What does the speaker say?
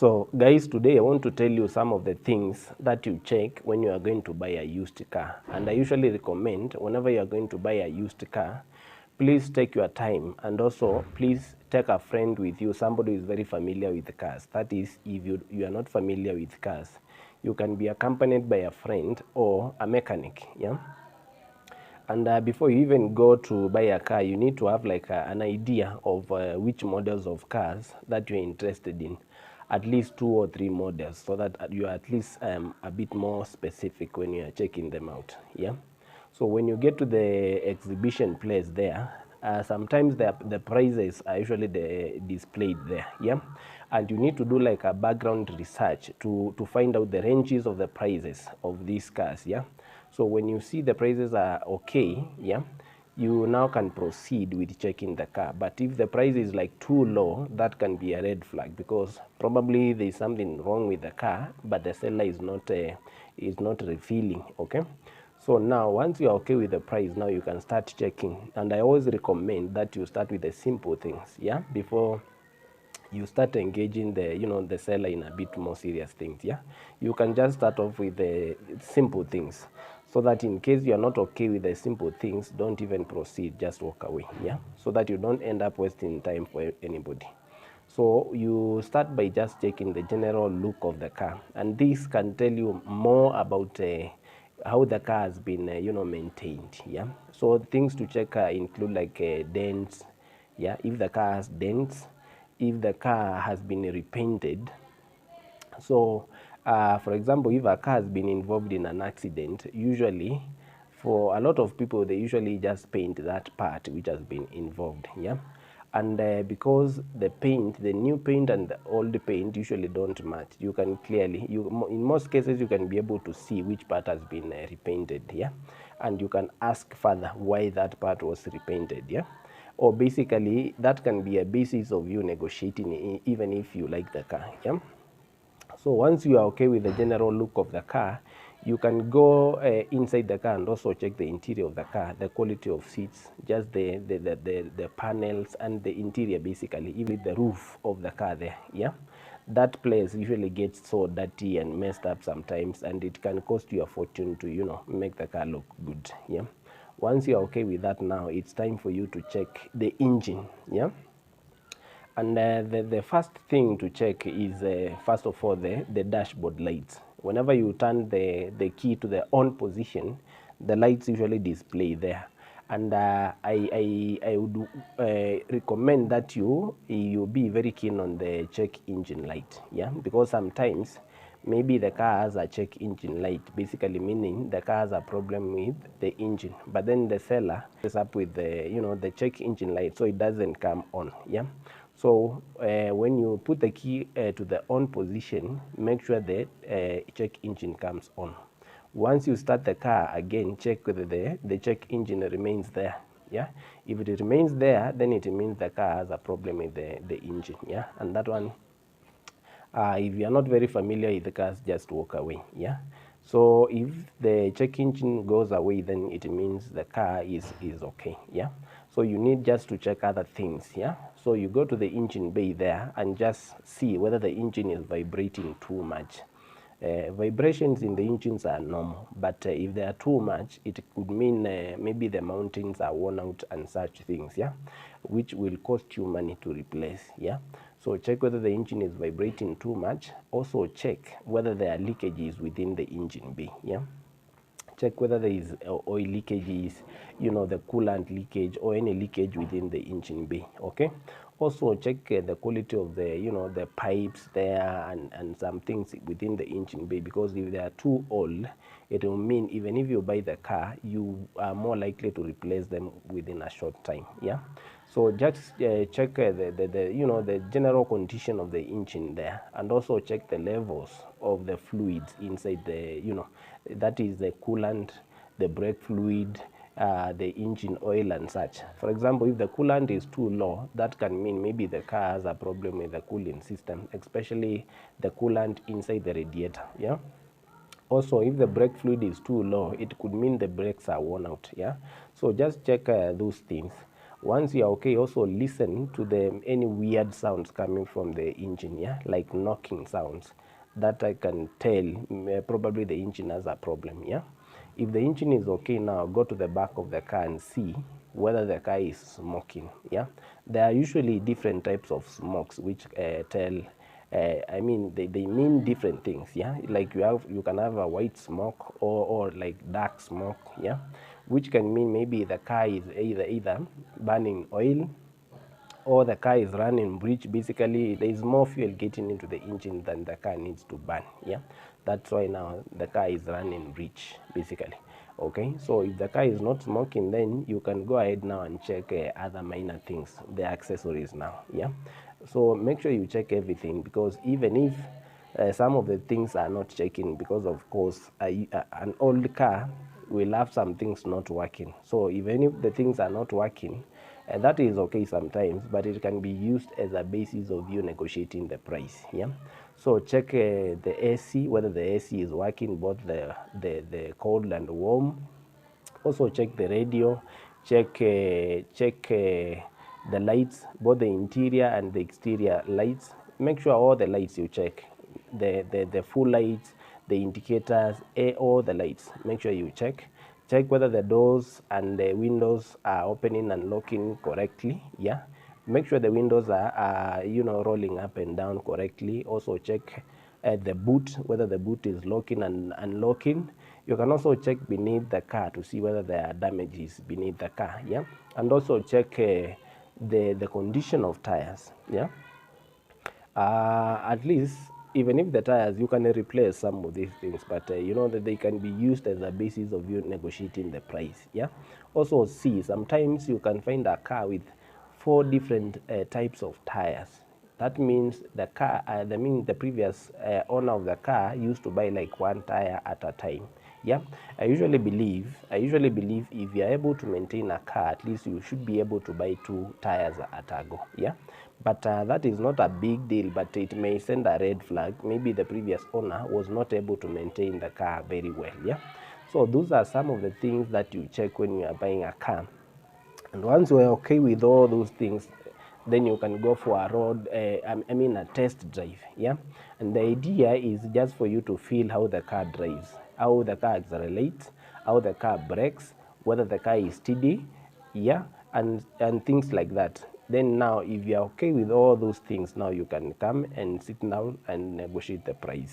So guys, today I want to tell you some of the things that you check when you are going to buy a used car. And I usually recommend whenever you are going to buy a used car, please take your time, and also please take a friend with you, somebody who is very familiar with cars. That is, if you are not familiar with cars, you can be accompanied by a friend or a mechanic. Yeah. And before you even go to buy a car, you need to have like an idea of which models of cars that you're interested in, at least 2 or 3 models, so that you are at least a bit more specific when you are checking them out. Yeah. So when you get to the exhibition place there, sometimes the prices are usually displayed there. Yeah. And you need to do like a background research to find out the ranges of the prices of these cars. Yeah. So when you see the prices are okay, yeah, you now can proceed with checking the car. But if the price is like too low, that can be a red flag, because probably there is something wrong with the car, but the seller is not refilling. Okay. So now once you are okay with the price, now you can start checking. And I always recommend that you start with the simple things, yeah, before you start engaging the seller in a bit more serious things. Yeah, you can just start off with the simple things, so that in case you are not okay with the simple things, don't even proceed, just walk away. Yeah, so that you don't end up wasting time for anybody. So you start by just checking the general look of the car, and this can tell you more about how the car has been maintained. Yeah, so things to check include like dents. Yeah, if the car has dents, if the car has been repainted. So for example, if a car has been involved in an accident, usually for a lot of people, they usually just paint that part which has been involved. Yeah. And because the new paint and the old paint usually don't match, you can clearly, in most cases, you can be able to see which part has been repainted. Yeah. And you can ask further why that part was repainted. Yeah. Or basically, that can be a basis of you negotiating, even if you like the car. Yeah. So once you are okay with the general look of the car, you can go inside the car and also check the interior of the car, the quality of seats, just the panels and the interior, basically, even the roof of the car there. Yeah, that place usually gets so dirty and messed up sometimes, and it can cost you a fortune to make the car look good. Yeah, once you're okay with that, now it's time for you to check the engine. Yeah. And the first thing to check is, first of all, the dashboard lights. Whenever you turn the key to the on position, the lights usually display there. And I would recommend that you be very keen on the check engine light. Yeah, because sometimes maybe the car has a check engine light, basically meaning the car has a problem with the engine, but then the seller is up with the check engine light, so it doesn't come on. Yeah. So when you put the key to the on position, make sure the check engine comes on. Once you start the car again, check whether the check engine remains there. Yeah, if it remains there, then it means the car has a problem with the engine. Yeah, and that one, if you are not very familiar with the cars, just walk away. Yeah. So if the check engine goes away, then it means the car is okay. Yeah. So you need just to check other things. Yeah. So you go to the engine bay there and just see whether the engine is vibrating too much. Vibrations in the engines are normal, but if they are too much, it could mean maybe the mountings are worn out and such things. Yeah, which will cost you money to replace. Yeah. So check whether the engine is vibrating too much. Also check whether there are leakages within the engine bay. Yeah, check whether there is oil leakages, the coolant leakage, or any leakage within the engine bay. Okay. Also check the quality of the pipes there, and some things within the engine bay, because if they are too old, it will mean even if you buy the car, you are more likely to replace them within a short time. Yeah. So just check the general condition of the engine there, and also check the levels of the fluids inside that is the coolant, the brake fluid, the engine oil and such. For example, if the coolant is too low, that can mean maybe the car has a problem with the cooling system, especially the coolant inside the radiator. Yeah. Also, if the brake fluid is too low, it could mean the brakes are worn out. Yeah. So just check those things. Once you are okay, also listen to the any weird sounds coming from the engine, yeah, like knocking sounds. That I can tell probably the engine has a problem, yeah. If the engine is okay now, go to the back of the car and see whether the car is smoking, yeah. There are usually different types of smokes which tell I mean, they mean different things, yeah. Like you can have a white smoke or like dark smoke, yeah, which can mean maybe the car is either burning oil or the car is running rich. Basically, there is more fuel getting into the engine than the car needs to burn, yeah. That's why now the car is running rich, basically. Okay, so if the car is not smoking, then you can go ahead now and check other minor things, the accessories now, yeah. So make sure you check everything, because even if some of the things are not checking, because of course an old car will have some things not working. So even if the things are not working, that is okay sometimes, but it can be used as a basis of you negotiating the price, yeah. So check the AC, whether the AC is working, both the cold and warm. Also check the radio, check the lights, both the interior and the exterior lights. Make sure all the lights you check, the full lights, the indicators, all the lights, make sure you check. Check whether the doors and the windows are opening and locking correctly, yeah. Make sure the windows are rolling up and down correctly. Also check the boot, whether the boot is locking and unlocking. You can also check beneath the car to see whether there are damages beneath the car, yeah. And also check the condition of tires, yeah. At least, even if the tires, you can replace some of these things, but you know that they can be used as a basis of you negotiating the price, yeah. Also see, sometimes you can find a car with 4 different types of tires. That means the car, the previous owner of the car used to buy like one tire at a time, yeah. I usually believe if you are able to maintain a car, at least you should be able to buy 2 tires at a go, yeah. But that is not a big deal, but it may send a red flag. Maybe the previous owner was not able to maintain the car very well, yeah. So those are some of the things that you check when you are buying a car. And once you are okay with all those things, then you can go for a road, a test drive, yeah. And the idea is just for you to feel how the car drives, how the car accelerates, how the car brakes, whether the car is steady, yeah, and things like that. Then now, if you are okay with all those things, now you can come and sit down and negotiate the price.